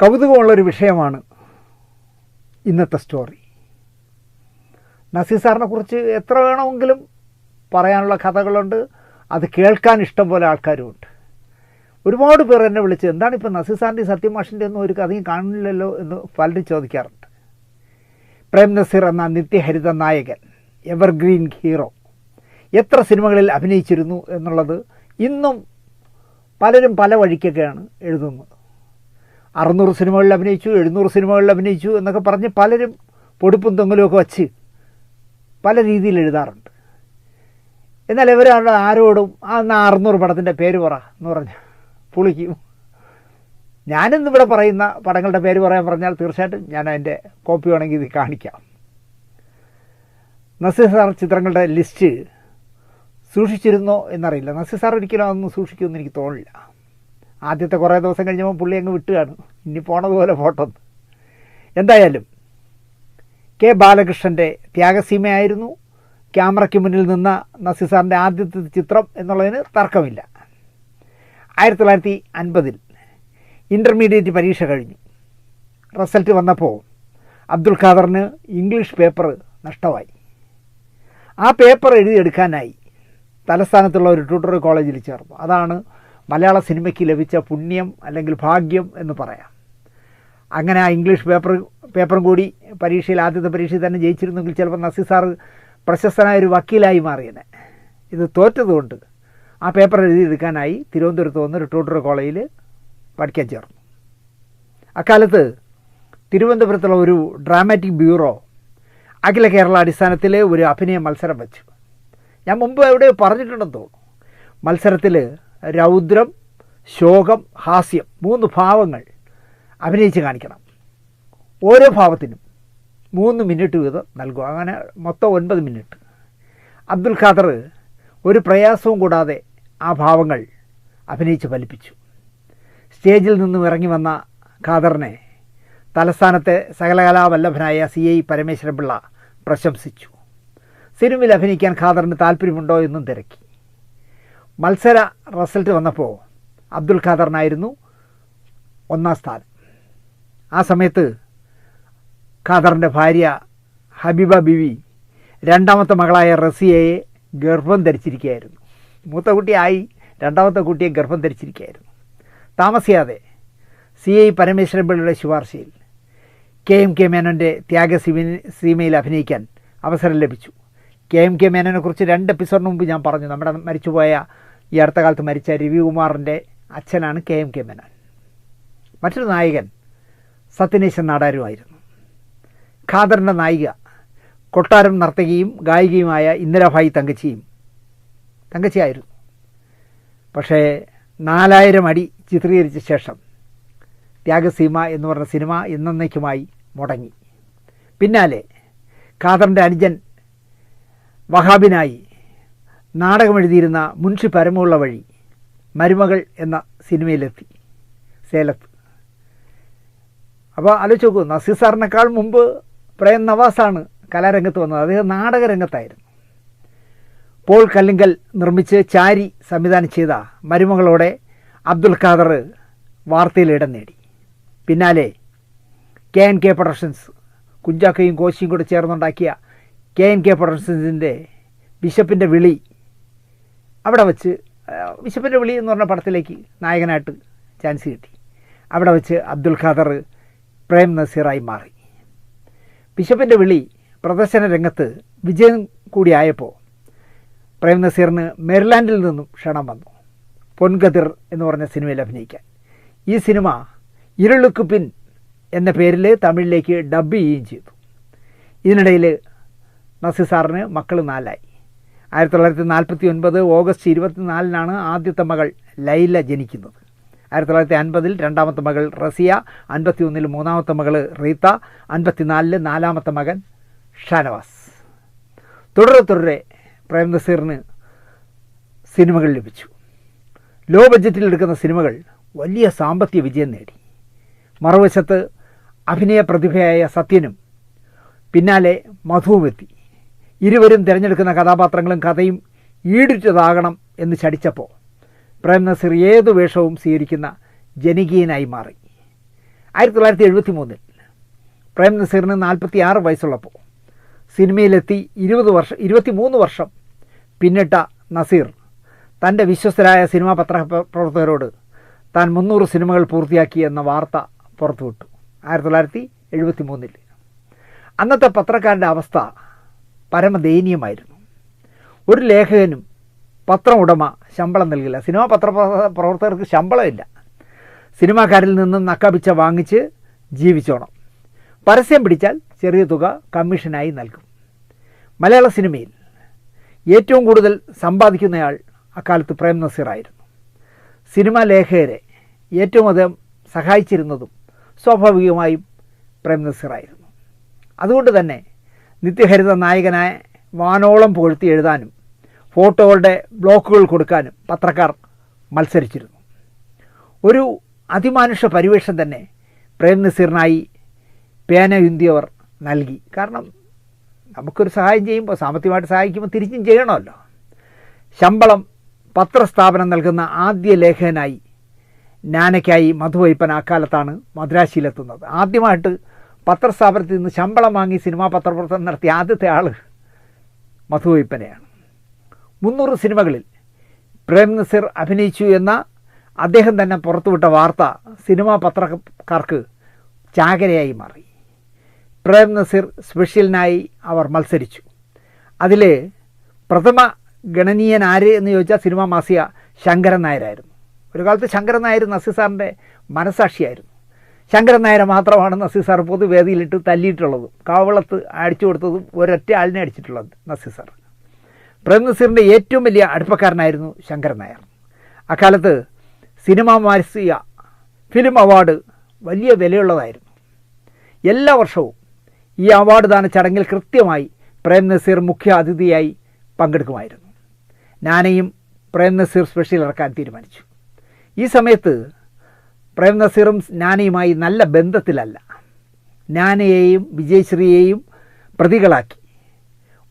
കൗതുകമുള്ളൊരു വിഷയമാണ് ഇന്നത്തെ സ്റ്റോറി. നസീർ സാറിനെ കുറിച്ച് എത്ര വേണമെങ്കിലും പറയാനുള്ള കഥകളുണ്ട്. അത് കേൾക്കാൻ ഇഷ്ടം പോലെ ആൾക്കാരുമുണ്ട്. ഒരുപാട് പേർ എന്നെ വിളിച്ച് എന്താണിപ്പോൾ നസീർ സാറിൻ്റെയും സത്യമാഷിൻ്റെ ഒന്നും ഒരു കഥയും കാണില്ലല്ലോ എന്ന് പലരും ചോദിക്കാറുണ്ട്. പ്രേം നസീർ എന്ന നിത്യഹരിത നായകൻ, എവർഗ്രീൻ ഹീറോ, എത്ര സിനിമകളിൽ അഭിനയിച്ചിരുന്നു എന്നുള്ളത് ഇന്നും പലരും പല വഴിക്കൊക്കെയാണ് എഴുതുന്നത്. 600 സിനിമകളിൽ അഭിനയിച്ചു, 700 സിനിമകളിൽ അഭിനയിച്ചു എന്നൊക്കെ പറഞ്ഞ് പലരും പൊടിപ്പും തൊങ്ങലുമൊക്കെ വച്ച് പല രീതിയിൽ എഴുതാറുണ്ട്. എന്നാൽ ഇവരാണ് ആരോടും എന്നാൽ 600 പടത്തിൻ്റെ പേര് പറ എന്ന് പറഞ്ഞാൽ പുളിക്കും. ഞാനിന്നിവിടെ പറയുന്ന പടങ്ങളുടെ പേര് പറയാൻ പറഞ്ഞാൽ തീർച്ചയായിട്ടും ഞാൻ അതിൻ്റെ കോപ്പി വേണമെങ്കിൽ ഇത് കാണിക്കാം. നസീർ സാർ ചിത്രങ്ങളുടെ ലിസ്റ്റ് സൂക്ഷിച്ചിരുന്നോ എന്നറിയില്ല. നസീർ സാർ ഒരിക്കലും അതൊന്നും സൂക്ഷിക്കുമെന്ന് എനിക്ക് തോന്നില്ല. ആദ്യത്തെ കുറേ ദിവസം കഴിഞ്ഞപ്പോൾ പുള്ളി അങ്ങ് വിട്ടുകയാണ്, ഇനി പോണതുപോലെ ഫോട്ടോ. എന്തായാലും കെ ബാലകൃഷ്ണൻ്റെ ത്യാഗസീമയായിരുന്നു ക്യാമറയ്ക്ക് മുന്നിൽ നിന്ന നസീർ സാറിൻ്റെ ആദ്യത്തെ ചിത്രം എന്നുള്ളതിന് തർക്കമില്ല. 1950 ഇൻ്റർമീഡിയറ്റ് പരീക്ഷ കഴിഞ്ഞു. റിസൾട്ട് വന്നപ്പോൾ അബ്ദുൽ ഖാദറിന് ഇംഗ്ലീഷ് പേപ്പർ നഷ്ടമായി. ആ പേപ്പർ എഴുതിയെടുക്കാനായി തലസ്ഥാനത്തുള്ള ഒരു ട്യൂട്ടോറിയൽ കോളേജിൽ ചേർന്നു. അതാണ് മലയാള സിനിമയ്ക്ക് ലഭിച്ച പുണ്യം അല്ലെങ്കിൽ ഭാഗ്യം എന്ന് പറയാം. അങ്ങനെ ആ ഇംഗ്ലീഷ് പേപ്പറും കൂടി ആദ്യത്തെ പരീക്ഷയിൽ തന്നെ ജയിച്ചിരുന്നെങ്കിൽ ചിലപ്പോൾ നസീർ സാർ പ്രശസ്തനായ ഒരു വക്കീലായി മാറിയനെ. ഇത് തോറ്റതുകൊണ്ട് ആ പേപ്പർ എഴുതിയെടുക്കാനായി തിരുവനന്തപുരത്ത് വന്നൊരു ട്യൂട്ടോറിയൽ കോളേജിൽ പഠിക്കാൻ ചേർന്നു. അക്കാലത്ത് തിരുവനന്തപുരത്തുള്ള ഒരു ഡ്രാമാറ്റിക് ബ്യൂറോ അഖില കേരള അടിസ്ഥാനത്തിൽ ഒരു അഭിനയ മത്സരം വെച്ചു. ഞാൻ മുമ്പ് എവിടെ പറഞ്ഞിട്ടുണ്ടെന്ന് തോന്നുന്നു. മത്സരത്തിൽ രൗദ്രം, ശോകം, ഹാസ്യം 3 ഭാവങ്ങൾ അഭിനയിച്ച് കാണിക്കണം. ഓരോ ഭാവത്തിനും 3 മിനിറ്റ് വീതം നൽകുക. അങ്ങനെ മൊത്തം 9 മിനിറ്റ്. അബ്ദുൽ ഖാദർ ഒരു പ്രയാസവും കൂടാതെ ആ ഭാവങ്ങൾ അഭിനയിച്ച് ഫലിപ്പിച്ചു. സ്റ്റേജിൽ നിന്നും ഇറങ്ങി വന്ന ഖാദറിനെ തലസ്ഥാനത്തെ സകലകലാവല്ലഭനായ CI പരമേശ്വരൻപിള്ള പ്രശംസിച്ചു. സിനിമയിൽ അഭിനയിക്കാൻ ഖാദറിന് താല്പര്യമുണ്ടോ എന്നും തിരക്കി. മത്സര റിസൾട്ട് വന്നപ്പോൾ അബ്ദുൽ ഖാദറിനായിരുന്നു 1ാം സ്ഥാനം. ആ സമയത്ത് ഖാദറിൻ്റെ ഭാര്യ ഹബീബ ബിവി 2ാമത്തെ മകളായ റസിയയെ ഗർഭം ധരിച്ചിരിക്കുകയായിരുന്നു. മൂത്ത കുട്ടിയായി, 2ാമത്തെ കുട്ടിയെ ഗർഭം ധരിച്ചിരിക്കുകയായിരുന്നു. താമസിയാതെ CI പരമേശ്വരൻപിള്ളയുടെ ശുപാർശയിൽ KMK മേനോൻ്റെ ത്യാഗസീമയിൽ അഭിനയിക്കാൻ അവസരം ലഭിച്ചു. KMK മേനോനെക്കുറിച്ച് 2 എപ്പിസോഡിന് മുമ്പ് ഞാൻ പറഞ്ഞു. നമ്മുടെ മരിച്ചുപോയ ഈ അടുത്ത കാലത്ത് മരിച്ച രവികുമാറിൻ്റെ അച്ഛനാണ് KMK മേനോൻ. മറ്റൊരു നായകൻ സത്യനേശൻ നാടാരുമായിരുന്നു. ഖാദറിൻ്റെ നായിക കൊട്ടാരം നർത്തകിയും ഗായികയുമായ ഇന്ദിരാഭായി തങ്കച്ചിയായിരുന്നു. പക്ഷേ 4000 അടി ചിത്രീകരിച്ച ശേഷം ത്യാഗസീമ എന്ന് പറഞ്ഞ സിനിമ എന്നേക്കുമായി മുടങ്ങി. പിന്നാലെ ഖാദറിൻ്റെ അനുജൻ വഹാബിനായി നാടകമെഴുതിയിരുന്ന മുൻഷി പരമുള്ള വഴി മരുമകൾ എന്ന സിനിമയിലെത്തി സേലത്ത്. അപ്പോൾ ആലോചിച്ച് നോക്കൂ, നസീർ സാറിനേക്കാൾ മുമ്പ് പ്രേം നവാസാണ് കലാരംഗത്ത് വന്നത്. അദ്ദേഹം നാടകരംഗത്തായിരുന്നു. പോൾ കല്ലിങ്കൽ നിർമ്മിച്ച് ചാരി സംവിധാനം ചെയ്ത മരുമകളോടെ അബ്ദുൽ ഖാദർ വാർത്തയിൽ ഇടം നേടി. പിന്നാലെ KNK പ്രൊഡക്ഷൻസ്, കുഞ്ചാക്കയും കോശിയും കൂടെ ചേർന്നുണ്ടാക്കിയ KNK പ്രൊഡക്ഷൻസിൻ്റെ ബിഷപ്പിൻ്റെ വിളി, അവിടെ വച്ച് ബിഷപ്പിൻ്റെ വിളി എന്ന് പറഞ്ഞ പടത്തിലേക്ക് നായകനായിട്ട് ചാൻസ് കിട്ടി. അവിടെ വച്ച് അബ്ദുൽ ഖാദർ പ്രേം നസീറായി മാറി. ബിഷപ്പിൻ്റെ വിളി പ്രദർശന രംഗത്ത് വിജയം കൂടിയായപ്പോൾ പ്രേം നസീറിന് മെരിലാൻഡിൽ നിന്നും ക്ഷണം വന്നു പൊൻകതിർ എന്ന് പറഞ്ഞ സിനിമയിൽ അഭിനയിക്കാൻ. ഈ സിനിമ ഇരുളുക്ക് പിൻ എന്ന പേരിൽ തമിഴിലേക്ക് ഡബ് ചെയ്യുകയും ചെയ്തു. ഇതിനിടയിൽ നസീർ സാറിന് മക്കൾ 4ആയി. 1949 ഓഗസ്റ്റ് 24 ആദ്യത്തെ മകൾ ലൈല ജനിക്കുന്നത്. 1950 2ാമത്തെ മകൾ റസിയ, 51 3ാമത്തെ മകൾ റീത്ത, 54 4ാമത്തെ മകൻ ഷാനവാസ്. തുടരെ പ്രേം നസീറിന് സിനിമകൾ ലഭിച്ചു. ലോ ബഡ്ജറ്റിൽ എടുക്കുന്ന സിനിമകൾ വലിയ സാമ്പത്തിക വിജയം നേടി. മറുവശത്ത് അഭിനയ പ്രതിഭയായ സത്യനും പിന്നാലെ മധുവുമെത്തി. ഇരുവരും തിരഞ്ഞെടുക്കുന്ന കഥാപാത്രങ്ങളും കഥയും ഈടുറ്റതാകണം എന്ന് ചടിച്ചപ്പോൾ പ്രേം നസീർ ഏതു വേഷവും സ്വീകരിക്കുന്ന ജനകീയനായി മാറി. 1973 പ്രേം നസീറിന് 46 വയസ്സുള്ളപ്പോൾ സിനിമയിലെത്തി 23 വർഷം പിന്നിട്ട നസീർ തൻ്റെ വിശ്വസ്തരായ സിനിമാ പത്രപ്രവർത്തകരോട് താൻ 300 സിനിമകൾ പൂർത്തിയാക്കി എന്ന വാർത്ത പുറത്തുവിട്ടു. 1973. അന്നത്തെ പത്രക്കാരുടെ അവസ്ഥ പരമദയനീയമായിരുന്നു. ഒരു ലേഖകനും പത്രം ഉടമ ശമ്പളം നൽകില്ല. സിനിമാ പത്രപ്രവർത്തകർക്ക് ശമ്പളമില്ല. സിനിമാക്കാരിൽ നിന്നും നക്കാപിച്ച വാങ്ങിച്ച് ജീവിച്ചോണം. പരസ്യം പിടിച്ചാൽ ചെറിയ തുക കമ്മീഷനായി നൽകും. മലയാള സിനിമയിൽ ഏറ്റവും കൂടുതൽ സമ്പാദിക്കുന്നയാൾ അക്കാലത്ത് പ്രേം നസീറായിരുന്നു. സിനിമാ ലേഖകരെ ഏറ്റവും അധികം സഹായിച്ചിരുന്നതും സ്വാഭാവികമായും പ്രേം നസീറായിരുന്നു. അതുകൊണ്ട് തന്നെ നിത്യഹരിത നായകനായ വാനോളം പുകഴ്ത്തി എഴുതാനും ഫോട്ടോകളുടെ ബ്ലോക്കുകൾ കൊടുക്കാനും പത്രക്കാർ മത്സരിച്ചിരുന്നു. ഒരു അതിമാനുഷ പരിവേഷം തന്നെ പ്രേം നസീറിനായി പേനയുന്തിയവർ നൽകി. കാരണം നമുക്കൊരു സഹായം ചെയ്യുമ്പോൾ, സാമ്പത്തികമായിട്ട് സഹായിക്കുമ്പോൾ തിരിച്ചും ചെയ്യണമല്ലോ. ശമ്പളം പത്രസ്ഥാപനം നൽകുന്ന ആദ്യ ലേഖകനായി നാനയ്ക്കായി മധുവൈപ്പൻ അക്കാലത്താണ് മദ്രാശിയിലെത്തുന്നത്. ആദ്യമായിട്ട് പത്രസ്ഥാപനത്തിൽ നിന്ന് ശമ്പളം വാങ്ങി സിനിമാ പത്രപ്രവർത്തനം നടത്തിയ ആദ്യത്തെ ആൾ മധുവൈപ്പനെയാണ്. 300 സിനിമകളിൽ പ്രേം നസീർ അഭിനയിച്ചു എന്ന അദ്ദേഹം തന്നെ പുറത്തുവിട്ട വാർത്ത സിനിമാ പത്രക്കാർക്ക് ചാകരയായി മാറി. പ്രേം നസീർ സ്പെഷ്യലിനായി അവർ മത്സരിച്ചു. അതിൽ പ്രഥമ ഗണനീയൻ ആര് എന്ന് ചോദിച്ചാൽ സിനിമാ മാസിക ശങ്കരൻ നായരായിരുന്നു. ഒരു കാലത്ത് ശങ്കരൻ നായർ നസീർ സാറിൻ്റെ മനസാക്ഷിയായിരുന്നു. ശങ്കരൻ നായരെ മാത്രമാണ് നസീർ സാർ പൊതുവേദിയിലിട്ട് തല്ലിയിട്ടുള്ളതും കാവളത്ത് അടിച്ചു കൊടുത്തതും ഒരൊറ്റ ആളിനെ അടിച്ചിട്ടുള്ളത് നസീർ സാർ. പ്രേം നസീറിൻ്റെ ഏറ്റവും വലിയ അടുപ്പക്കാരനായിരുന്നു ശങ്കരൻ നായർ. അക്കാലത്ത് സിനിമാ മാസിക ഫിലിം അവാർഡ് വലിയ വിലയുള്ളതായിരുന്നു. എല്ലാ വർഷവും ഈ അവാർഡ് ദാന ചടങ്ങിൽ കൃത്യമായി പ്രേം നസീർ മുഖ്യ അതിഥിയായി പങ്കെടുക്കുമായിരുന്നു. നാനയും പ്രേം നസീർ സ്പെഷ്യൽ ഇറക്കാൻ തീരുമാനിച്ചു. ഈ സമയത്ത് പ്രേം നസീറും നാനയുമായി നല്ല ബന്ധത്തിലല്ല. നാനയെയും വിജയശ്രീയെയും പ്രതികളാക്കി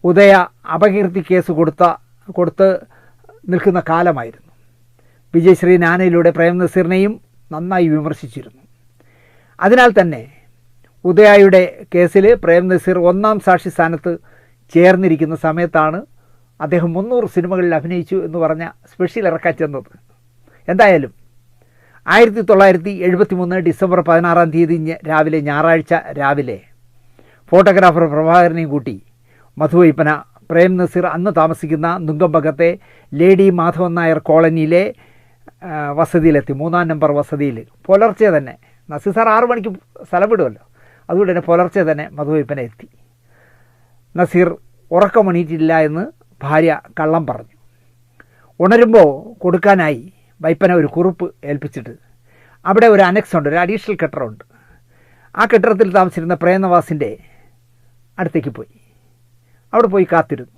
ഉദയ അപകീർത്തി കേസ് കൊടുത്ത് നിൽക്കുന്ന കാലമായിരുന്നു. വിജയശ്രീ നാനയിലൂടെ പ്രേം നസീറിനെയും നന്നായി വിമർശിച്ചിരുന്നു. അതിനാൽ തന്നെ ഉദയയുടെ കേസിൽ പ്രേം നസീർ 1ാം സാക്ഷി സ്ഥാനത്ത് ചേർന്നിരിക്കുന്ന സമയത്താണ് അദ്ദേഹം 300 സിനിമകളിൽ അഭിനയിച്ചു എന്ന് പറഞ്ഞ സ്പെഷ്യൽ ഇറക്കാൻ ചെന്നത്. എന്തായാലും 1973 ഡിസംബർ 16-ാം തീയതി ഞായറാഴ്ച രാവിലെ ഫോട്ടോഗ്രാഫർ പ്രഭാകരനെയും കൂട്ടി മധുവൈപ്പന പ്രേം നസീർ അന്ന് താമസിക്കുന്ന നുങ്കമ്പകത്തെ ലേഡി മാധവൻ നായർ കോളനിയിലെ വസതിയിലെത്തി. 3-ാം നമ്പർ വസതിയിൽ പുലർച്ചെ തന്നെ. നസീർ സാർ 6 മണിക്ക് സ്ഥലം വിടുമല്ലോ, അതുകൊണ്ട് തന്നെ പുലർച്ചെ തന്നെ മധുവൈപ്പന എത്തി. നസീർ ഉറക്കമണിയിട്ടില്ല എന്ന് ഭാര്യ കള്ളം പറഞ്ഞു. ഉണരുമ്പോൾ കൊടുക്കാനായി വൈപ്പന ഒരു കുറിപ്പ് ഏൽപ്പിച്ചിട്ട് അവിടെ ഒരു അനക്സ് ഉണ്ട്, ഒരു അഡീഷണൽ കെട്ടിടമുണ്ട്. ആ കെട്ടിടത്തിൽ താമസിച്ചിരുന്ന പ്രേംനവാസിൻ്റെ അടുത്തേക്ക് പോയി. അവിടെ പോയി കാത്തിരുന്നു.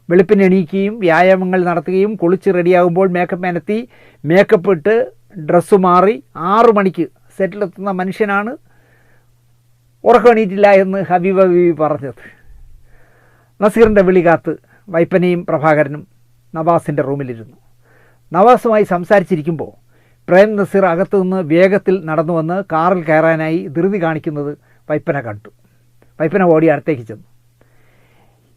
വെളുപ്പിന് എണീക്കുകയും വ്യായാമങ്ങൾ നടത്തുകയും കുളിച്ച് റെഡിയാകുമ്പോൾ മേക്കപ്പ് മാനെത്തി മേക്കപ്പ് ഇട്ട് ഡ്രസ്സ് മാറി 6 മണിക്ക് സെറ്റിലെത്തുന്ന മനുഷ്യനാണ് ഉറക്കമണിയിട്ടില്ല എന്ന് ഹബീബ ബീവി പറഞ്ഞത്. നസീറിൻ്റെ വിളി കാത്ത് വൈപ്പനയും പ്രഭാകരനും നവാസിൻ്റെ റൂമിലിരുന്നു. നവാസുമായി സംസാരിച്ചിരിക്കുമ്പോൾ പ്രേം നസീർ അകത്തു നിന്ന് വേഗത്തിൽ നടന്നു വന്ന് കാറിൽ കയറാനായി ധൃതി കാണിക്കുന്നത് വൈപ്പന കണ്ടു. വൈപ്പന ഓടി അടുത്തേക്ക് ചെന്നു.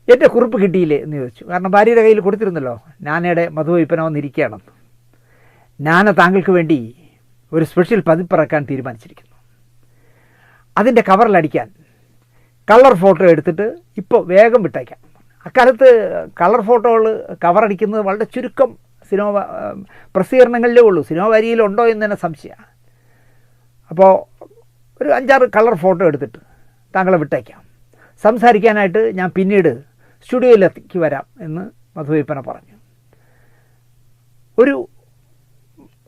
എൻ്റെ കുറിപ്പ് കിട്ടിയില്ലേ എന്ന് ചോദിച്ചു. കാരണം ഭാര്യയുടെ കയ്യിൽ കൊടുത്തിരുന്നല്ലോ, നാനയുടെ മധുവൈപ്പന വന്നിരിക്കുകയാണെന്ന്. നാന താങ്കൾക്ക് വേണ്ടി ഒരു സ്പെഷ്യൽ പതിപ്പിറക്കാൻ തീരുമാനിച്ചിരിക്കുന്നു. അതിൻ്റെ കവറിലടിക്കാൻ കളർ ഫോട്ടോ എടുത്തിട്ട് ഇപ്പോൾ വേഗം വിട്ടയക്കാം. അക്കാലത്ത് കളർ ഫോട്ടോകൾ കവറടിക്കുന്നത് വളരെ ചുരുക്കം സിനിമ പ്രസിദ്ധീകരണങ്ങളിലേ ഉള്ളൂ. സിനിമ വരിയിലുണ്ടോ എന്ന് തന്നെ സംശയമാണ്. അപ്പോൾ ഒരു 5-6 കളർ ഫോട്ടോ എടുത്തിട്ട് താങ്കളെ വിട്ടയക്കാം. സംസാരിക്കാനായിട്ട് ഞാൻ പിന്നീട് സ്റ്റുഡിയോയിലേക്ക് വരാം എന്ന് മധുവൈപ്പന പറഞ്ഞു.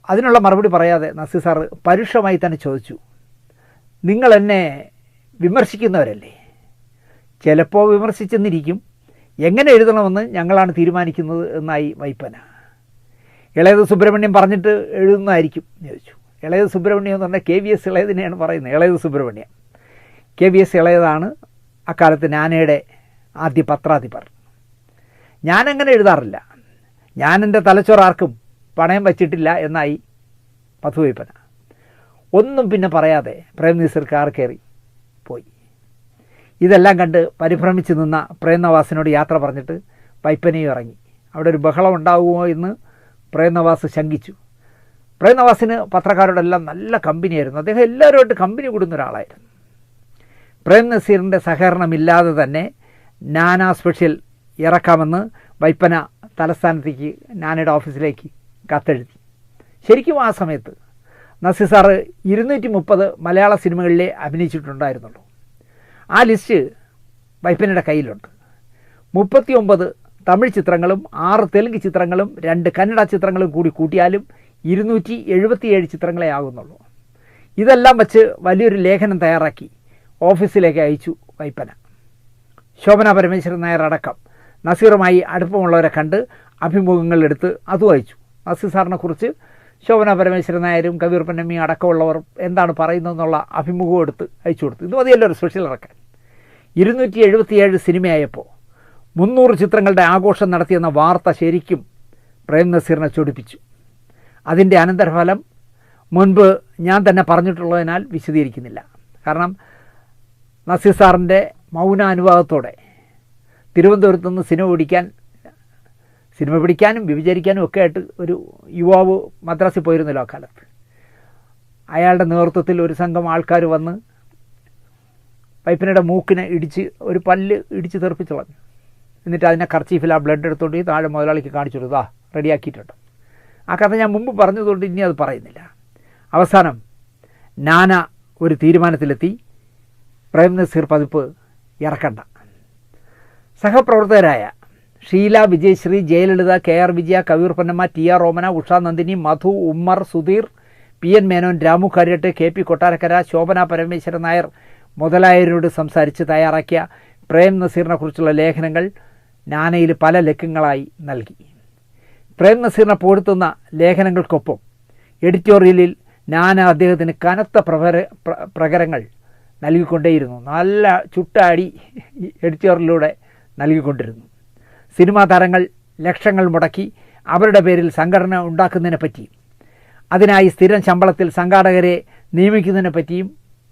അതിനുള്ള മറുപടി പറയാതെ നസീർ സാർ പരുഷമായി തന്നെ ചോദിച്ചു, നിങ്ങൾ എന്നെ വിമർശിക്കുന്നവരല്ലേ? ചിലപ്പോൾ വിമർശിച്ചെന്നിരിക്കും, എങ്ങനെ എഴുതണമെന്ന് ഞങ്ങളാണ് തീരുമാനിക്കുന്നത് എന്നായി വൈപ്പന. ഇളയത് സുബ്രഹ്മണ്യം പറഞ്ഞിട്ട് എഴുതുന്നതായിരിക്കും എന്ന് ചോദിച്ചു. ഇളയത് സുബ്രഹ്മണ്യം എന്ന് പറഞ്ഞാൽ KVS ഇളയതിനെയാണ് പറയുന്നത്. ഇളയത് സുബ്രഹ്മണ്യം, KVS ഇളയതാണ് അക്കാലത്ത് നാനയുടെ ആദ്യ പത്രാധിപർ. ഞാനങ്ങനെ എഴുതാറില്ല, ഞാൻ എൻ്റെ തലച്ചോറ് ആർക്കും പണയം വച്ചിട്ടില്ല എന്നായി മധുവൈപ്പന. ഒന്നും പിന്നെ പറയാതെ പ്രേം നസീർ കാർ കയറി പോയി. ഇതെല്ലാം കണ്ട് പരിഭ്രമിച്ച് നിന്ന പ്രേംനവാസിനോട് യാത്ര പറഞ്ഞിട്ട് വൈപ്പനയും ഇറങ്ങി. അവിടെ ഒരു ബഹളം ഉണ്ടാകുമോ എന്ന് പ്രേംനവാസ് ശങ്കിച്ചു. പ്രേംനവാസിന് പത്രക്കാരോടെല്ലാം നല്ല കമ്പനിയായിരുന്നു. അദ്ദേഹം എല്ലാവരുമായിട്ട് കമ്പനി കൂടുന്ന ഒരാളായിരുന്നു. പ്രേം നസീറിൻ്റെ സഹകരണമില്ലാതെ തന്നെ നാനാ സ്പെഷ്യൽ ഇറക്കാമെന്ന് വൈപ്പന തലസ്ഥാനത്തേക്ക് നാനയുടെ ഓഫീസിലേക്ക് കത്തെഴുതി. ശരിക്കും ആ സമയത്ത് നസീർ സാറ് 230 മലയാള സിനിമകളിലേ അഭിനയിച്ചിട്ടുണ്ടായിരുന്നുള്ളൂ. ആ ലിസ്റ്റ് വൈപ്പനയുടെ കയ്യിലുണ്ട്. 39 തമിഴ് ചിത്രങ്ങളും 6 തെലുങ്ക് ചിത്രങ്ങളും 2 കന്നഡ ചിത്രങ്ങളും കൂടി കൂട്ടിയാലും 277 ചിത്രങ്ങളെ ആകുന്നുള്ളൂ. ഇതെല്ലാം വച്ച് വലിയൊരു ലേഖനം തയ്യാറാക്കി ഓഫീസിലേക്ക് അയച്ചു വൈപ്പന. ശോഭന പരമേശ്വരൻ നായർ അടക്കം നസീറുമായി അടുപ്പമുള്ളവരെ കണ്ട് അഭിമുഖങ്ങൾ എടുത്ത് അതും അയച്ചു. നസീർ സാറിനെക്കുറിച്ച് ശോഭന പരമേശ്വരൻ നായരും കബീർ പൊന്നമ്മിയും അടക്കമുള്ളവർ എന്താണ് പറയുന്നതെന്നുള്ള അഭിമുഖം എടുത്ത് അയച്ചു കൊടുത്തു. ഇത് മതിയല്ലോ ഒരു സ്പെഷ്യൽ ഇറക്കാൻ. 277 സിനിമയായപ്പോൾ 300 ചിത്രങ്ങളുടെ ആഘോഷം നടത്തിയെന്ന വാർത്ത ശരിക്കും പ്രേം നസീറിനെ ചൊടിപ്പിച്ചു. അതിൻ്റെ അനന്തരഫലം മുൻപ് ഞാൻ തന്നെ പറഞ്ഞിട്ടുള്ളതിനാൽ വിശദീകരിക്കുന്നില്ല. കാരണം നസീർ സാറിൻ്റെ മൗനാനുവാദത്തോടെ തിരുവനന്തപുരത്ത് നിന്ന് സിനിമ പിടിക്കാനും വ്യഭിചരിക്കാനും ഒക്കെ ആയിട്ട് ഒരു യുവാവ് മദ്രാസിൽ പോയിരുന്നല്ലോ ആ കാലത്ത്. അയാളുടെ നേതൃത്വത്തിൽ ഒരു സംഘം ആൾക്കാർ വന്ന് വൈപ്പനയുടെ മൂക്കിനെ ഒരു പല്ല് ഇടിച്ച് തെറിപ്പിച്ച് കളഞ്ഞു. എന്നിട്ട് അതിനെ കർച്ചീഫിൽ ആ ബ്ലഡ് എടുത്തുകൊണ്ട് താഴെ മുതലാളിക്ക് കാണിച്ചു കൊടുത്തു, റെഡിയാക്കിയിട്ടുണ്ട്. ആ കഥ ഞാൻ മുമ്പ് പറഞ്ഞതുകൊണ്ട് ഇനി അത് പറയുന്നില്ല. അവസാനം നാന ഒരു തീരുമാനത്തിലെത്തി, പ്രേം നസീർ പതിപ്പ് ഇറക്കണ്ട. സഹപ്രവർത്തകരായ ഷീല, വിജയശ്രീ, ജയലളിത, KR വിജയ, കബീർ പൊന്നമ്മ, TR റോമന, ഉഷാ നന്ദിനി, മധു, ഉമ്മർ, സുധീർ, PN മേനോൻ, രാമു കാര്യട്ട്, KP കൊട്ടാരക്കര, ശോഭന പരമേശ്വരൻ നായർ മുതലായവരോട് സംസാരിച്ച് തയ്യാറാക്കിയ പ്രേം നസീറിനെക്കുറിച്ചുള്ള ലേഖനങ്ങൾ നാനയിൽ പല ലക്കങ്ങളായി നൽകി. പ്രേം നസീറിനെ പുകഴ്ത്തുന്ന ലേഖനങ്ങൾക്കൊപ്പം എഡിറ്റോറിയലിൽ നാന അദ്ദേഹത്തിന് കനത്ത പ്രകരങ്ങൾ നൽകിക്കൊണ്ടേയിരുന്നു. നല്ല ചുട്ടാടി എഡിറ്റോറിയലിലൂടെ നൽകിക്കൊണ്ടിരുന്നു. സിനിമാ താരങ്ങൾ ലക്ഷങ്ങൾ മുടക്കി അവരുടെ പേരിൽ സംഘടന ഉണ്ടാക്കുന്നതിനെപ്പറ്റിയും അതിനായി സ്ഥിരം ശമ്പളത്തിൽ സംഘാടകരെ നിയമിക്കുന്നതിനെപ്പറ്റിയും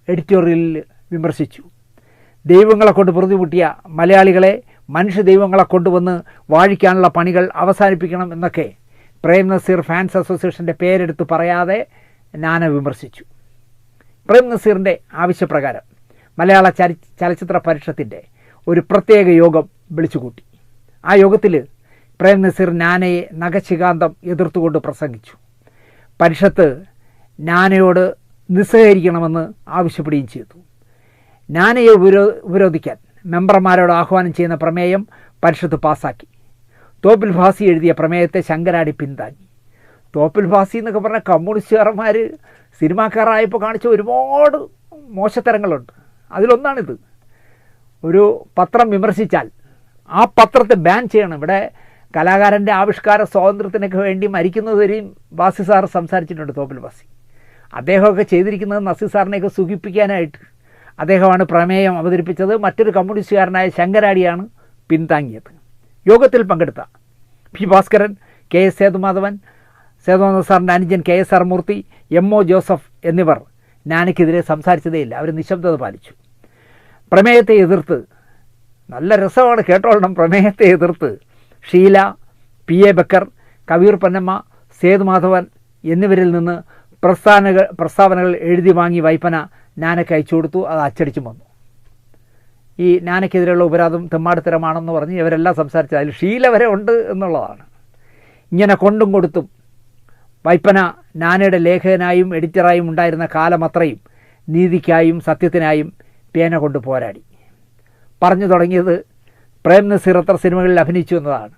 എഡിറ്റോറിയലിൽ വിമർശിച്ചു. ദൈവങ്ങളെ കൊണ്ട് പൊറുതിമുട്ടിയ മലയാളികളെ മനുഷ്യ ദൈവങ്ങളെ കൊണ്ടുവന്ന് വാഴിക്കാനുള്ള പണികൾ അവസാനിപ്പിക്കണം എന്നൊക്കെ പ്രേം നസീർ ഫാൻസ് അസോസിയേഷൻ്റെ പേരെടുത്ത് പറയാതെ നാന വിമർശിച്ചു. പ്രേം നസീറിൻ്റെ ആവശ്യപ്രകാരം മലയാള ചലച്ചിത്ര പരിഷത്തിൻ്റെ ഒരു പ്രത്യേക യോഗം വിളിച്ചുകൂട്ടി. ആ യോഗത്തിൽ പ്രേം നസീർ നാനയെ നഖശികാന്തം എതിർത്തുകൊണ്ട് പ്രസംഗിച്ചു. പരിഷത്ത് നാനയോട് നിസ്സഹകരിക്കണമെന്ന് ആവശ്യപ്പെടുകയും ചെയ്തു. നാനയെ ഉപരോധിക്കാൻ മെമ്പർമാരോട് ആഹ്വാനം ചെയ്യുന്ന പ്രമേയം പരിഷത്ത് പാസ്സാക്കി. തോപ്പിൽ ഭാസി എഴുതിയ പ്രമേയത്തെ ശങ്കരാടി പിന്താങ്ങി. തോപ്പിൽ ഭാസി എന്നൊക്കെ പറഞ്ഞ കമ്മ്യൂണിസ്റ്റുകാരന്മാർ സിനിമാക്കാരായപ്പോൾ കാണിച്ച ഒരുപാട് മോശത്തരങ്ങളുണ്ട്. അതിലൊന്നാണിത്. ഒരു പത്രം വിമർശിച്ചാൽ ആ പത്രത്തെ ബാൻ ചെയ്യണം. ഇവിടെ കലാകാരൻ്റെ ആവിഷ്കാര സ്വാതന്ത്ര്യത്തിനൊക്കെ വേണ്ടി മരിക്കുന്നതുവരെയും ഭാസി സാർ സംസാരിച്ചിട്ടുണ്ട്. തോപ്പിൽ ഭാസി അദ്ദേഹമൊക്കെ ചെയ്തിരിക്കുന്നത് നസീർ സാറിനെയൊക്കെ സുഖിപ്പിക്കാനായിട്ട്. അദ്ദേഹമാണ് പ്രമേയം അവതരിപ്പിച്ചത്. മറ്റൊരു കമ്മ്യൂണിസ്റ്റുകാരനായ ശങ്കരാടിയാണ് പിന്താങ്ങിയത്. യോഗത്തിൽ പങ്കെടുത്ത പി ഭാസ്കരൻ, KS സേതുമാധവൻ സാറിൻ്റെ അനുജൻ KSR മൂർത്തി, MO ജോസഫ് എന്നിവർ നാനയ്ക്കെതിരെ സംസാരിച്ചതേയില്ല. അവർ നിശബ്ദത പാലിച്ചു. പ്രമേയത്തെ എതിർത്ത്, നല്ല രസമാണ് കേട്ടോളണം, പ്രമേയത്തെ എതിർത്ത് ഷീല, PA ബക്കർ, കബീർ പൊന്നമ്മ, സേതുമാധവൻ എന്നിവരിൽ നിന്ന് പ്രസ്താവനകൾ എഴുതി വാങ്ങി വൈപ്പന നാനയ്ക്ക് അയച്ചു കൊടുത്തു. അത് അച്ചടിച്ചും വന്നു. ഈ നാനയ്ക്കെതിരെയുള്ള ഉപരാധം തെമ്മാടിത്തരമാണെന്ന് പറഞ്ഞ് ഇവരെല്ലാം സംസാരിച്ചത്. അതിൽ ഷീല വരെ ഉണ്ട് എന്നുള്ളതാണ്. ഇങ്ങനെ കൊണ്ടും കൊടുത്തും വൈപ്പന നാനയുടെ ലേഖകനായും എഡിറ്ററായും ഉണ്ടായിരുന്ന കാലമത്രയും നീതിക്കായും സത്യത്തിനായും പേന കൊണ്ട് പോരാടി. പറഞ്ഞു തുടങ്ങിയത് പ്രേം നസീർ എത്ര സിനിമകളിൽ അഭിനയിച്ചു എന്നതാണ്.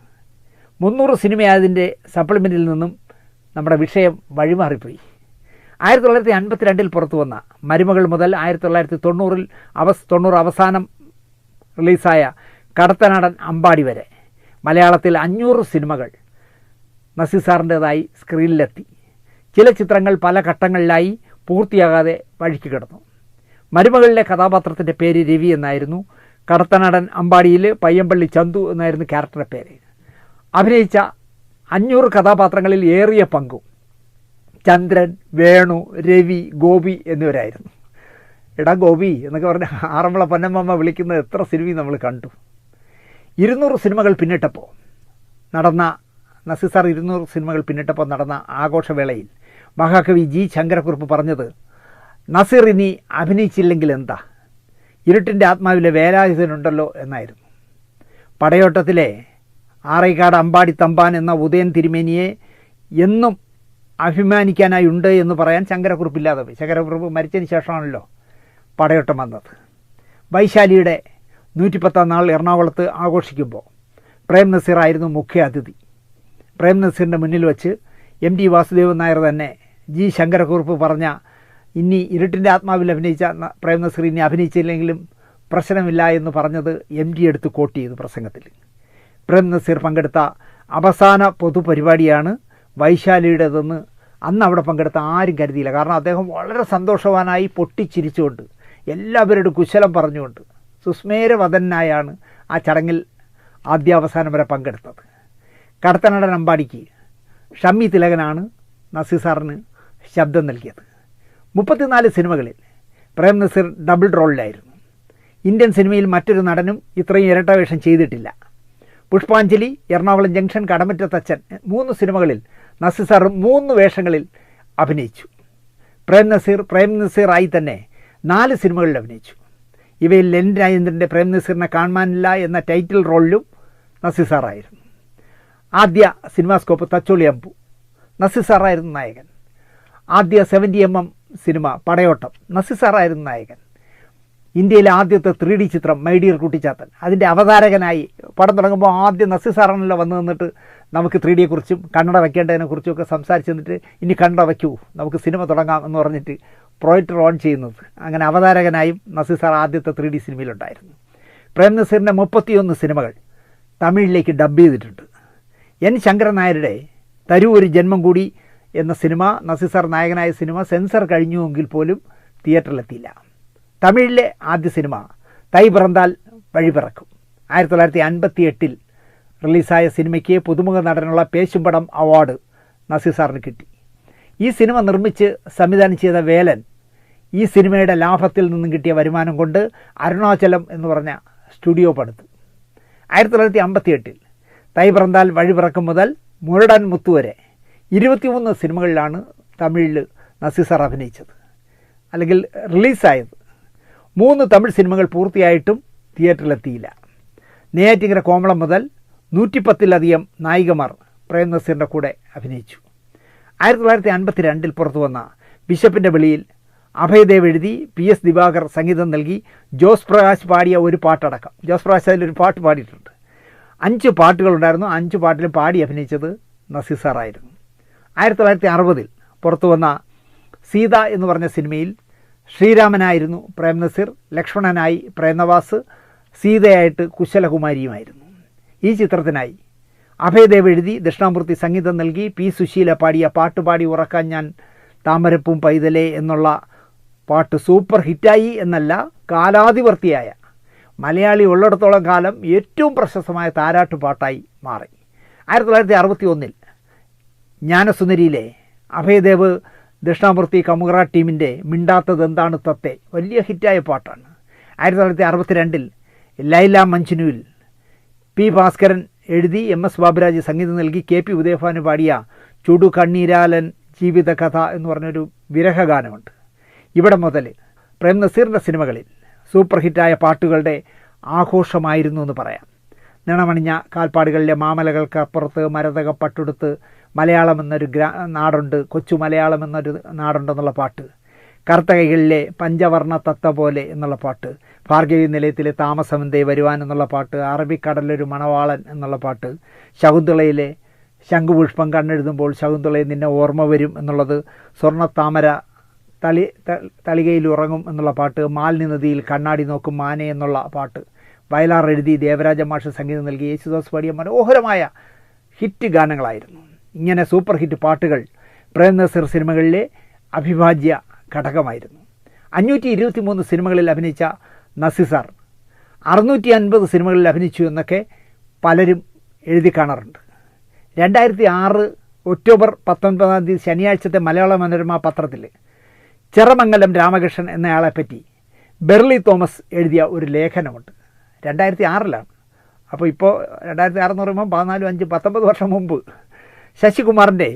300 സിനിമയായതിൻ്റെ സപ്ലിമെൻറ്റിൽ നിന്നും നമ്മുടെ വിഷയം വഴിമാറിപ്പോയി. 1952 പുറത്തു വന്ന മരുമകൾ മുതൽ 1990 അവസാനം റിലീസായ കടത്തനാടൻ അമ്പാടി വരെ മലയാളത്തിൽ 500 സിനിമകൾ നസീർ സാറിൻ്റേതായി സ്ക്രീനിലെത്തി. ചില ചിത്രങ്ങൾ പല ഘട്ടങ്ങളിലായി പൂർത്തിയാകാതെ വഴിക്ക് കിടന്നു. മരുമകളിലെ കഥാപാത്രത്തിൻ്റെ പേര് രവി എന്നായിരുന്നു. കടത്തനാടൻ അമ്പാടിയിൽ പയ്യമ്പള്ളി ചന്തു എന്നായിരുന്നു ക്യാരക്ടറുടെ പേര്. അഭിനയിച്ച 500 കഥാപാത്രങ്ങളിൽ ഏറിയ പങ്കും ചന്ദ്രൻ, വേണു, രവി, ഗോപി എന്നിവരായിരുന്നു. എടാ ഗോപി എന്നൊക്കെ പറഞ്ഞ് ആറന്മുള പൊന്നമ്മ വിളിക്കുന്ന എത്ര സിനിമയും നമ്മൾ കണ്ടു. 200 സിനിമകൾ പിന്നിട്ടപ്പോൾ നടന്ന നസീർ സാർ 200 സിനിമകൾ പിന്നിട്ടപ്പോൾ നടന്ന ആഘോഷവേളയിൽ മഹാകവി ജി ശങ്കരക്കുറുപ്പ് പറഞ്ഞത്, നസീർ ഇനി അഭിനയിച്ചില്ലെങ്കിൽ എന്താ, ഇരുട്ടിൻ്റെ ആത്മാവിലെ വേലായുധനുണ്ടല്ലോ എന്നായിരുന്നു. പടയോട്ടത്തിലെ ആറേക്കാട് അമ്പാടി തമ്പാൻ എന്ന ഉദയൻ തിരുമേനിയെ എന്നും അഭിമാനിക്കാനായി ഉണ്ട് എന്ന് പറയാൻ ശങ്കരക്കുറുപ്പില്ലാതെ പോയി. ശങ്കരക്കുറുപ്പ് മരിച്ചതിന് ശേഷമാണല്ലോ പടയോട്ടം വന്നത്. വൈശാലിയുടെ 110ാം നാൾ എറണാകുളത്ത് ആഘോഷിക്കുമ്പോൾ പ്രേം നസീർ ആയിരുന്നു മുഖ്യ അതിഥി. പ്രേം നസീറിൻ്റെ മുന്നിൽ വച്ച് MT വാസുദേവൻ നായർ തന്നെ ജി ശങ്കരക്കുറുപ്പ് പറഞ്ഞ ഇനി ഇരുട്ടിൻ്റെ ആത്മാവിൽ അഭിനയിച്ച പ്രേം നസീർ ഇനി അഭിനയിച്ചില്ലെങ്കിലും പ്രശ്നമില്ല എന്ന് പറഞ്ഞത് MT എടുത്ത് കോട്ട് ചെയ്തു പ്രസംഗത്തിൽ. പ്രേം നസീർ പങ്കെടുത്ത അവസാന പൊതുപരിപാടിയാണ് വൈശാലിയുടേതെന്ന് അന്ന് അവിടെ പങ്കെടുത്ത ആരും കരുതിയില്ല. കാരണം അദ്ദേഹം വളരെ സന്തോഷവാനായി പൊട്ടിച്ചിരിച്ചുകൊണ്ട് എല്ലാവരോടും കുശലം പറഞ്ഞുകൊണ്ട് സുസ്മേരവദനായാണ് ആ ചടങ്ങിൽ ആദ്യാവസാനം വരെ പങ്കെടുത്തത്. കടത്തനടൻ അമ്പാടിക്ക് ഷമ്മി തിലകനാണ് നസീർ സാറിന് ശബ്ദം നൽകിയത്. 34 സിനിമകളിൽ പ്രേം നസീർ ഡബിൾ റോളിലായിരുന്നു. ഇന്ത്യൻ സിനിമയിൽ മറ്റൊരു നടനും ഇത്രയും ഇരട്ട വേഷം ചെയ്തിട്ടില്ല. പുഷ്പാഞ്ജലി, എറണാകുളം ജംഗ്ഷൻ, കടമറ്റ തച്ചൻ 3 സിനിമകളിൽ നസീർ സാർ 3 വേഷങ്ങളിൽ അഭിനയിച്ചു. പ്രേം നസീർ ആയി തന്നെ 4 സിനിമകളിൽ അഭിനയിച്ചു. ഇവയിൽ ലെൻ രാജേന്ദ്രൻ്റെ പ്രേം നസീറിനെ കാണാനില്ല എന്ന ടൈറ്റിൽ റോളിലും നസീർ സാറായിരുന്നു. ആദ്യ സിനിമാസ്കോപ്പ് തച്ചോളി അമ്പു, നസീർ സാറായിരുന്നു നായകൻ. ആദ്യ 70mm സിനിമ പടയോട്ടം, നസീർ സാറായിരുന്നു നായകൻ. ഇന്ത്യയിലെ ആദ്യത്തെ 3D ചിത്രം മൈ ഡിയർ കുട്ടിച്ചാത്തൻ, അതിൻ്റെ അവതാരകനായി പടം തുടങ്ങുമ്പോൾ ആദ്യം നസീർ സാറാണല്ലോ വന്നു നിന്നിട്ട് നമുക്ക് 3Dയെക്കുറിച്ചും കന്നഡ വയ്ക്കേണ്ടതിനെക്കുറിച്ചും ഒക്കെ സംസാരിച്ച് നിന്നിട്ട് ഇനി കന്നഡ വയ്ക്കൂ, നമുക്ക് സിനിമ തുടങ്ങാം എന്ന് പറഞ്ഞിട്ട് പ്രൊജക്ടർ ഓൺ ചെയ്യുന്നത്. അങ്ങനെ അവതാരകനായും നസീർ സാർ ആദ്യത്തെ 3D സിനിമയിലുണ്ടായിരുന്നു. പ്രേം നസീറിൻ്റെ 31 സിനിമകൾ തമിഴിലേക്ക് ഡബ് ചെയ്തിട്ടുണ്ട്. എൻ ശങ്കരൻ നായരുടെ തരൂ ഒരു ജന്മം കൂടി എന്ന സിനിമ, നസീർ സാർ നായകനായ സിനിമ സെൻസർ കഴിഞ്ഞുവെങ്കിൽ പോലും തിയേറ്ററിലെത്തിയില്ല. തമിഴിലെ ആദ്യ സിനിമ തൈ പിറന്താൽ വഴി പിറക്കും 1958 റിലീസായ സിനിമയ്ക്ക് പുതുമുഖ നടനുള്ള പേശുംപടം അവാർഡ് നസീർ സാറിന് കിട്ടി. ഈ സിനിമ നിർമ്മിച്ച് സംവിധാനം ചെയ്ത വേലൻ ഈ സിനിമയുടെ ലാഭത്തിൽ നിന്നും കിട്ടിയ വരുമാനം കൊണ്ട് അരുണാചലം എന്ന് പറഞ്ഞ സ്റ്റുഡിയോ പടുത്തു. 1958 തൈ പിറന്താൽ വഴി പിറക്കും മുതൽ മുരടൻ മുത്തു വരെ 23 സിനിമകളിലാണ് തമിഴിൽ നസീർ സാർ അഭിനയിച്ചത്, അല്ലെങ്കിൽ റിലീസായത്. 3 തമിഴ് സിനിമകൾ പൂർത്തിയായിട്ടും തിയേറ്ററിലെത്തിയില്ല. നെയ്യാറ്റിങ്കര കോമളം മുതൽ 110-ലധികം നായികമാർ പ്രേം നസീറിൻ്റെ കൂടെ അഭിനയിച്ചു. 1952 പുറത്തു വന്ന ബിഷപ്പിൻ്റെ വെളിയിൽ അഭയദേവ് എഴുതി PS ദിവാകർ സംഗീതം നൽകി ജോസ് പ്രകാശ് പാടിയ ഒരു പാട്ടടക്കം, ജോസ് പ്രകാശ് അതിലൊരു പാട്ട് പാടിയിട്ടുണ്ട്. 5 പാട്ടുകളുണ്ടായിരുന്നു. 5 പാട്ടിലും പാടി അഭിനയിച്ചത് നസീർ സാറായിരുന്നു. 1960 പുറത്തു വന്ന സീത എന്ന് പറഞ്ഞ സിനിമയിൽ ശ്രീരാമനായിരുന്നു പ്രേം നസീർ, ലക്ഷ്മണനായി പ്രേംനവാസ്, സീതയായിട്ട് കുശലകുമാരിയുമായിരുന്നു. ഈ ചിത്രത്തിനായി അഭയദേവ് എഴുതി ദക്ഷിണാമൂർത്തി സംഗീതം നൽകി P സുശീല പാടിയ പാട്ട് പാടി ഉറക്കാൻ ഞാൻ താമരപ്പും പൈതലേ എന്നുള്ള പാട്ട് സൂപ്പർ ഹിറ്റായി എന്നല്ല, കാലാതിവർത്തിയായ മലയാളി ഉള്ളിടത്തോളം കാലം ഏറ്റവും പ്രശസ്തമായ താരാട്ട് പാട്ടായി മാറി. 1961 ജ്ഞാനസുന്ദരിയിലെ അഭയദേവ് ദക്ഷിണാമൂർത്തി കമുകറ ടീമിൻ്റെ മിണ്ടാത്തത് എന്താണ് തത്തെ വലിയ ഹിറ്റായ പാട്ടാണ്. 1962 ലൈല മഞ്ജുനുവിൽ P ഭാസ്കരൻ എഴുതി MS ബാബുരാജ് സംഗീതം നൽകി KP ഉദയഭാനു പാടിയ ചുടു കണ്ണീരാലൻ ജീവിതകഥ എന്ന് പറഞ്ഞൊരു വിരഹഗാനമുണ്ട്. ഇവിടെ മുതൽ പ്രേം നസീറിൻ്റെ സിനിമകളിൽ സൂപ്പർ ഹിറ്റായ പാട്ടുകളുടെ ആഘോഷമായിരുന്നു എന്ന് പറയാം. നിണമണിഞ്ഞ കാൽപ്പാടുകളിലെ മാമലകൾക്കപ്പുറത്ത് മരതക പട്ടുടുത്ത് മലയാളം എന്നൊരു നാടുണ്ട്, കൊച്ചു മലയാളം എന്നൊരു നാടുണ്ടെന്നുള്ള പാട്ട്, കറുത്ത കൈകളിലെ പഞ്ചവർണ്ണ തത്ത പോലെ എന്നുള്ള പാട്ട്, ഭാർഗവി നിലയത്തിലെ താമസമെന്തേ വരുവാൻ എന്നുള്ള പാട്ട്, അറബിക്കടലൊരു മണവാളൻ എന്നുള്ള പാട്ട്, ശകുന്തളയിലെ ശംഖുപുഷ്പം കണ്ണെഴുതുമ്പോൾ ശകുന്തളയെ നിന്നെ ഓർമ്മ വരും എന്നുള്ളത്, സ്വർണ്ണത്താമര തളികയിൽ ഉറങ്ങും എന്നുള്ള പാട്ട്, മാലിന്യ നദിയിൽ കണ്ണാടി നോക്കും മാനെ എന്നുള്ള പാട്ട്, വയലാർ എഴുതി ദേവരാജ മാഷ് സംഗീതം നൽകി യേശുദാസ് പാടിയ മനോഹരമായ ഹിറ്റ് ഗാനങ്ങളായിരുന്നു. ഇങ്ങനെ സൂപ്പർ ഹിറ്റ് പാട്ടുകൾ പ്രേം നസീർ സിനിമകളിലെ അവിഭാജ്യ ഘടകമായിരുന്നു. 523 സിനിമകളിൽ അഭിനയിച്ച നസീർ സാർ 650 സിനിമകളിൽ അഭിനയിച്ചു എന്നൊക്കെ പലരും എഴുതി കാണാറുണ്ട്. 2006 ഒക്ടോബർ 19 ശനിയാഴ്ചത്തെ മലയാള മനോരമ പത്രത്തിൽ ചെറമംഗലം രാമകൃഷ്ണൻ എന്നയാളെപ്പറ്റി ബെർലി തോമസ് എഴുതിയ ഒരു ലേഖനമുണ്ട്. 2006 അപ്പോൾ ഇപ്പോൾ 2006 എന്ന് പറയുമ്പോൾ 14, 5, 19 വർഷം മുമ്പ് ശശികുമാറിൻ്റെ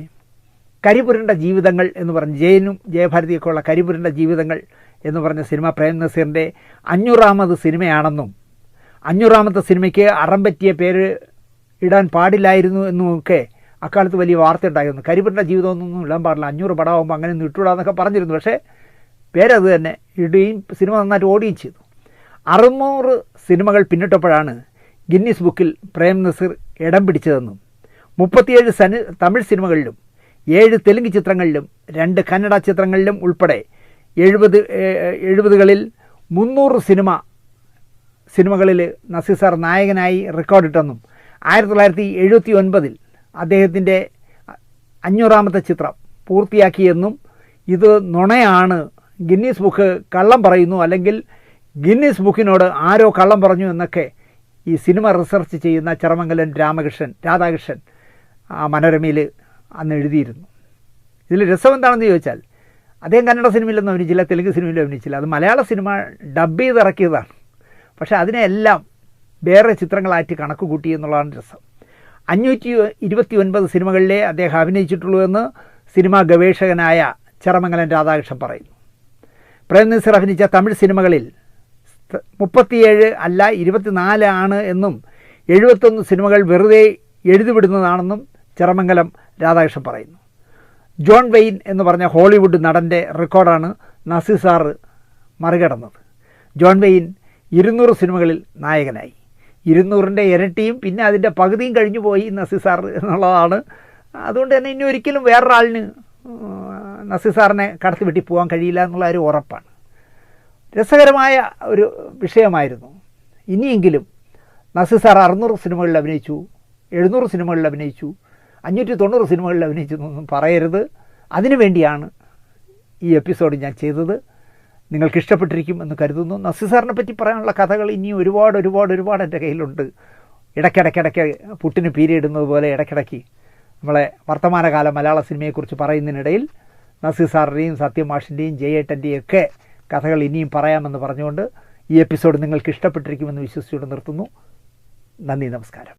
കരിപുരണ്ട ജീവിതങ്ങൾ എന്ന് പറഞ്ഞ് ജയനും ജയഭാരതിയൊക്കെ ഉള്ള കരിപുരണ്ട ജീവിതങ്ങൾ എന്ന് പറഞ്ഞ സിനിമ പ്രേം നസീറിൻ്റെ 500ാമത് സിനിമയാണെന്നും 500ാമത്തെ സിനിമയ്ക്ക് അറം പറ്റിയ പേര് ഇടാൻ പാടില്ലായിരുന്നു എന്നുമൊക്കെ അക്കാലത്ത് വലിയ വാർത്ത ഉണ്ടായിരുന്നു. കരിപുരണ്ട ജീവിതമൊന്നും ഇടാൻ പാടില്ല, 500 പടമാകുമ്പോൾ അങ്ങനെ ഒന്നും ഇട്ടുകൂടാന്നൊക്കെ പറഞ്ഞിരുന്നു. പക്ഷേ പേരത് തന്നെ ഇടുകയും സിനിമ നന്നായിട്ട് ഓടുകയും ചെയ്തു. 600 സിനിമകൾ പിന്നിട്ടപ്പോഴാണ് ഗിന്നീസ് ബുക്കിൽ പ്രേം നസീർ ഇടം പിടിച്ചതെന്നും 37 തമിഴ് സിനിമകളിലും 7 തെലുങ്ക് ചിത്രങ്ങളിലും 2 കന്നഡ ചിത്രങ്ങളിലും ഉൾപ്പെടെ 70കളിൽ 300 സിനിമകളിൽ നസീർ സാർ നായകനായി റെക്കോർഡിട്ടെന്നും 1979 അദ്ദേഹത്തിൻ്റെ 500ാമത്തെ ചിത്രം പൂർത്തിയാക്കിയെന്നും ഇത് നുണയാണ്, ഗിന്നീസ് ബുക്ക് കള്ളം പറയുന്നു, അല്ലെങ്കിൽ ഗിന്നീസ് ബുക്കിനോട് ആരോ കള്ളം പറഞ്ഞു എന്നൊക്കെ ഈ സിനിമ റിസർച്ച് ചെയ്യുന്ന ചെറമംഗലം രാധാകൃഷ്ണൻ മനോരമയിൽ അന്ന് എഴുതിയിരുന്നു. ഇതിൽ രസം എന്താണെന്ന് ചോദിച്ചാൽ അദ്ദേഹം കന്നഡ സിനിമയിലൊന്നും അഭിനയിച്ചില്ല, തെലുങ്ക് സിനിമയിലും അഭിനയിച്ചില്ല. അത് മലയാള സിനിമ ഡബ് ചെയ്ത് ഇറക്കിയതാണ്. പക്ഷേ അതിനെല്ലാം വേറെ ചിത്രങ്ങളായിട്ട് കണക്ക് കൂട്ടി എന്നുള്ളതാണ് രസം. 529 സിനിമകളിലേ അദ്ദേഹം അഭിനയിച്ചിട്ടുള്ളൂ എന്ന് സിനിമാ ഗവേഷകനായ ചെറമംഗലം രാധാകൃഷ്ണൻ പറയുന്നു. പ്രേം നസീർ അഭിനയിച്ച തമിഴ് സിനിമകളിൽ 37 അല്ല 24 ആണ് എന്നും 71 സിനിമകൾ വെറുതെ എഴുതിവിടുന്നതാണെന്നും ചെറമംഗലം രാധാകൃഷ്ണൻ പറയുന്നു. ജോൺ വെയിൻ എന്ന് പറഞ്ഞ ഹോളിവുഡ് നടൻ്റെ റെക്കോർഡാണ് നസീർ സാർ മറികടന്നത്. ജോൺ വെയിൻ 200 സിനിമകളിൽ നായകനായി. 200ൻ്റെ ഇരട്ടിയും പിന്നെ അതിൻ്റെ പകുതിയും കഴിഞ്ഞു പോയി നസീർ സാർ എന്നുള്ളതാണ്. അതുകൊണ്ട് തന്നെ ഇനി ഒരിക്കലും വേറൊരാളിന് നസീർ സാറിനെ കടത്തി വെട്ടി പോകാൻ കഴിയില്ല എന്നുള്ള ഒരു ഉറപ്പാണ്. രസകരമായ ഒരു വിഷയമായിരുന്നു. ഇനിയെങ്കിലും നസീർ സാർ 600 സിനിമകളിൽ അഭിനയിച്ചു, 700 സിനിമകളിൽ അഭിനയിച്ചു, 590 സിനിമകളിൽ അഭിനയിച്ചു എന്നൊന്നും പറയരുത്. അതിനുവേണ്ടിയാണ് ഈ എപ്പിസോഡ് ഞാൻ ചെയ്തത്. നിങ്ങൾക്ക് ഇഷ്ടപ്പെട്ടിരിക്കും എന്ന് കരുതുന്നു. നസീർ സാറിനെ പറ്റി പറയാനുള്ള കഥകൾ ഇനിയും ഒരുപാട് എൻ്റെ കയ്യിലുണ്ട്. ഇടയ്ക്കിടയ്ക്ക് പുട്ടിന് പീരിയിടുന്നത് പോലെ ഇടയ്ക്കിടയ്ക്ക് നമ്മളെ വർത്തമാനകാല മലയാള സിനിമയെക്കുറിച്ച് പറയുന്നതിനിടയിൽ നസീർ സാറിൻ്റെയും സത്യമാഷിൻ്റെയും ജയേട്ടൻ്റെയും ഒക്കെ കഥകൾ ഇനിയും പറയാമെന്ന് പറഞ്ഞുകൊണ്ട് ഈ എപ്പിസോഡ് നിങ്ങൾക്ക് ഇഷ്ടപ്പെട്ടിരിക്കുമെന്ന് വിശ്വസിച്ചുകൊണ്ട് നിർത്തുന്നു. നന്ദി, നമസ്കാരം.